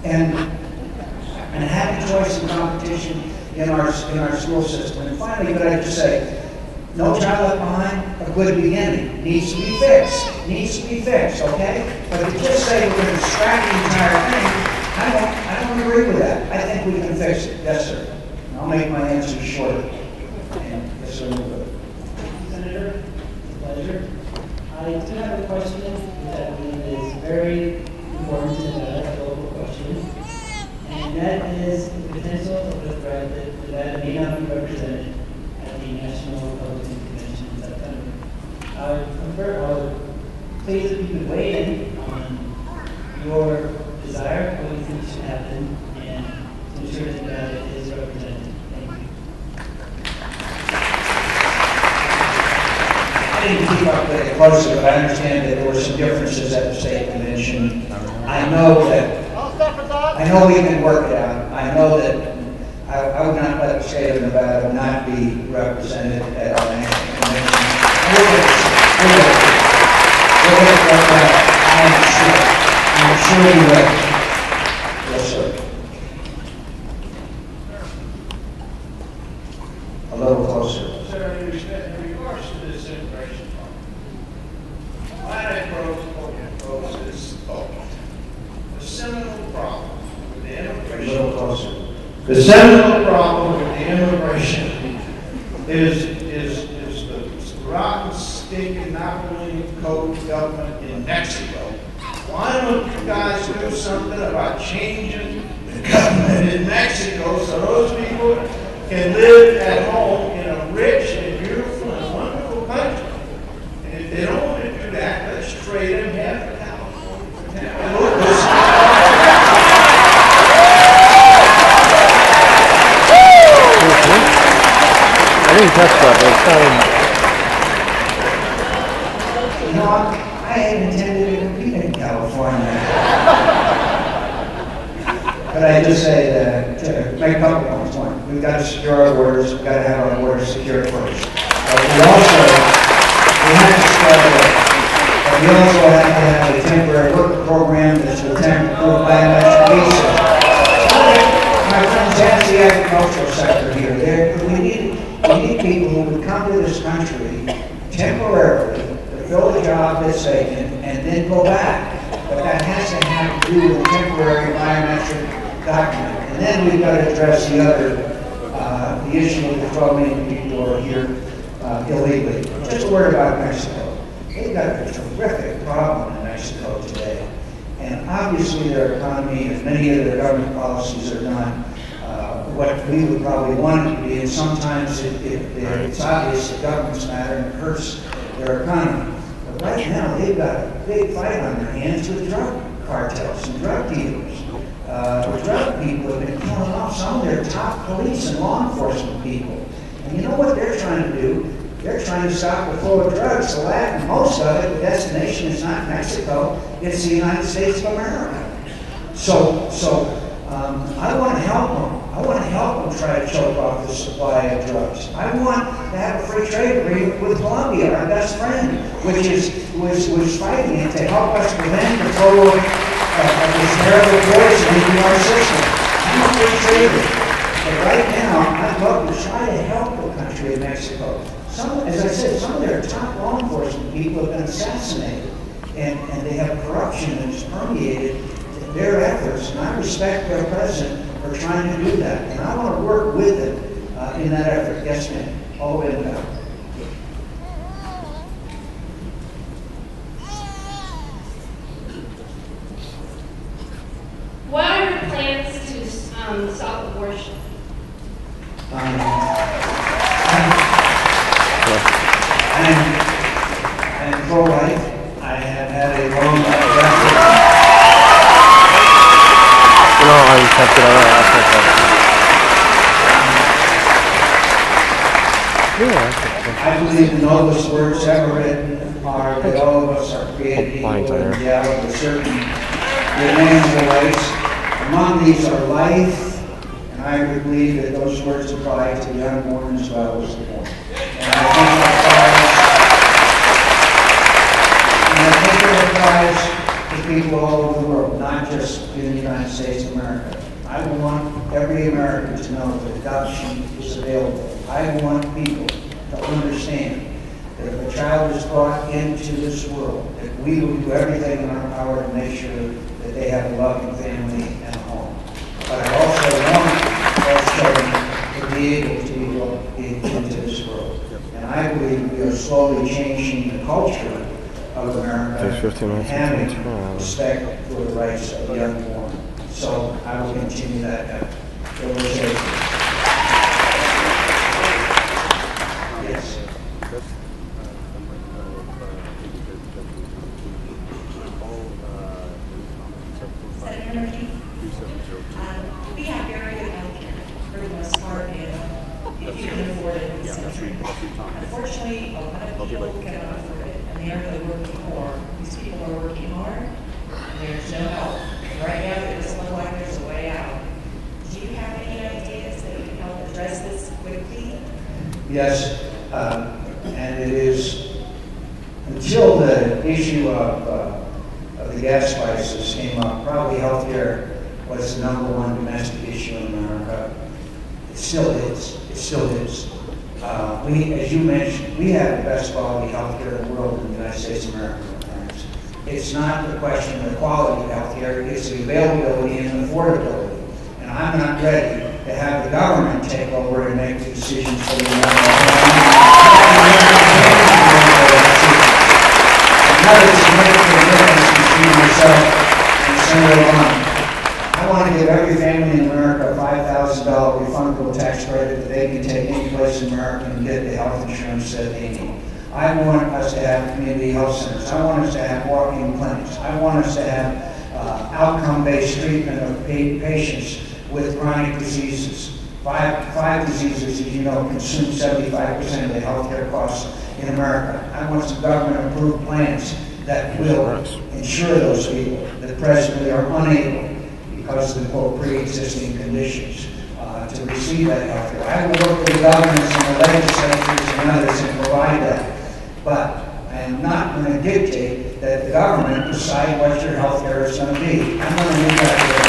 and having choice and competition in our school system. And finally, could I just say, no child left behind, a good beginning. Needs to be fixed. Needs to be fixed, okay? But to just say we're going to scrap the entire thing, I don't agree with that. I think we can fix it. Yes, sir. And I'll make my answers shorter. And yes, sir. Senator, pleasure. I do have a question that I believe is very important to the local question, and that is the potential of the threat that Nevada may not be represented at the National Republican Convention in September. I would please if you could weigh in on your desire, what you think should happen, and to ensure that Nevada is represented. Thank you. I didn't keep up with it closely, but I understand that there were some differences at the state convention. I know we can work it out. I know that I would not let the state of Nevada not be represented at our national convention. We'll get it worked out. I'm sure we will. Yes, sir. A little closer. Sir, in regards to this immigration problem, my approach is the seminal problem with the A immigration. little closer. The seminal problem with the immigration is the rotten, stinking, not willing code government in Mexico. Why don't you guys do something about changing the government in Mexico so those people can live at home in a rich and beautiful and wonderful country? And if they don't want to do that, let's trade them half of California for Tampa. I didn't touch that, but it's not in. You know, I hadn't intended to compete in California. But I just say that, to make a couple points. One, we've got to secure our borders. We've got to have our borders secured first. But we have to start with, but we also have to have a temporary work program that's with temporary biometric visas. My friends, that's the agricultural sector here. We need people who would come to this country temporarily to fill the job that's vacant and then go back. But that has to have to do with a temporary biometric document. And then we've got to address the issue of the 12 million people who are here illegally. Just a word about Mexico. They've got a terrific problem in Mexico today. And obviously their economy and many of their government policies are not what we would probably want it to be, and sometimes it's obvious that governments matter and it hurts their economy. But right now, they've got a big fight on their hands with drug cartels and drug dealers. The drug people have been killing off some of their top police and law enforcement people. And you know what they're trying to do? They're trying to stop the flow of drugs. So most of it, the destination is not Mexico, it's the United States of America. So I want to help them. I want to help them try to choke off the supply of drugs. I want to have a free trade agreement with Colombia, our best friend, which was fighting it to help us prevent the flow of this terrible poison into our system. I'm a free trader. But right now, I'd love to try to help the country of Mexico. As I said, some of their top law enforcement people have been assassinated, and they have corruption that's permeated their efforts, and I respect their president for trying to do that, and I want to work with them in that effort. Yes, ma'am. All the way to that. What are your plans to stop abortion? I'm pro-life. I have had a long No, I kept it on. I believe the noblest words ever written are that all of us are created equal and endowed with certain inalienable rights. Among these are life, and I would believe that those words apply to the unborn as well as the born. And I think it applies to people all over the world, not just in the United States of America. I want every American to know that adoption is available. I want people to understand that if a child is brought into this world, that we will do everything in our power to make sure that they have a loving family and a home. But I also want those children to be able to be brought into this world. And I believe we are slowly changing the culture of America, There's 15 minutes having until tomorrow. respect for the rights of the unborn. So I will continue that effort. Yes. Senator Murphy, we have very good health care for the most part, and if you can afford it in this country. Unfortunately, a lot of people cannot afford it, and they are really working poor. These people are working hard, and there's no help. Right now, it doesn't look like there's a way out. Do you have any ideas that you can help address this quickly? Yes, and it is until the issue of the gas prices came up, probably healthcare was the #1 domestic issue in America. It still is. It still is. As you mentioned, we have the best quality healthcare in the world in the United States of America. It's not the question of the quality of healthcare; it's the availability and affordability. And I'm not ready to have the government take over and make the decisions for the American. Another significant difference between myself and Senator Lund. I want to give every family in America a $5,000 refundable tax credit that they can take any place in America and get the health insurance that they need. I want us to have community health centers. I want us to have walk-in clinics. I want us to have outcome-based treatment of patients with chronic diseases. Five diseases, as you know, consume 75% of the healthcare costs in America. I want some government-approved plans that will insure those people that presently are unable, because of the quote pre-existing conditions, to receive that health care. I will work with the governments and the legislatures and others and provide that. But I am not going to dictate that the government decide what your health care is going to be. I'm going to leave that to the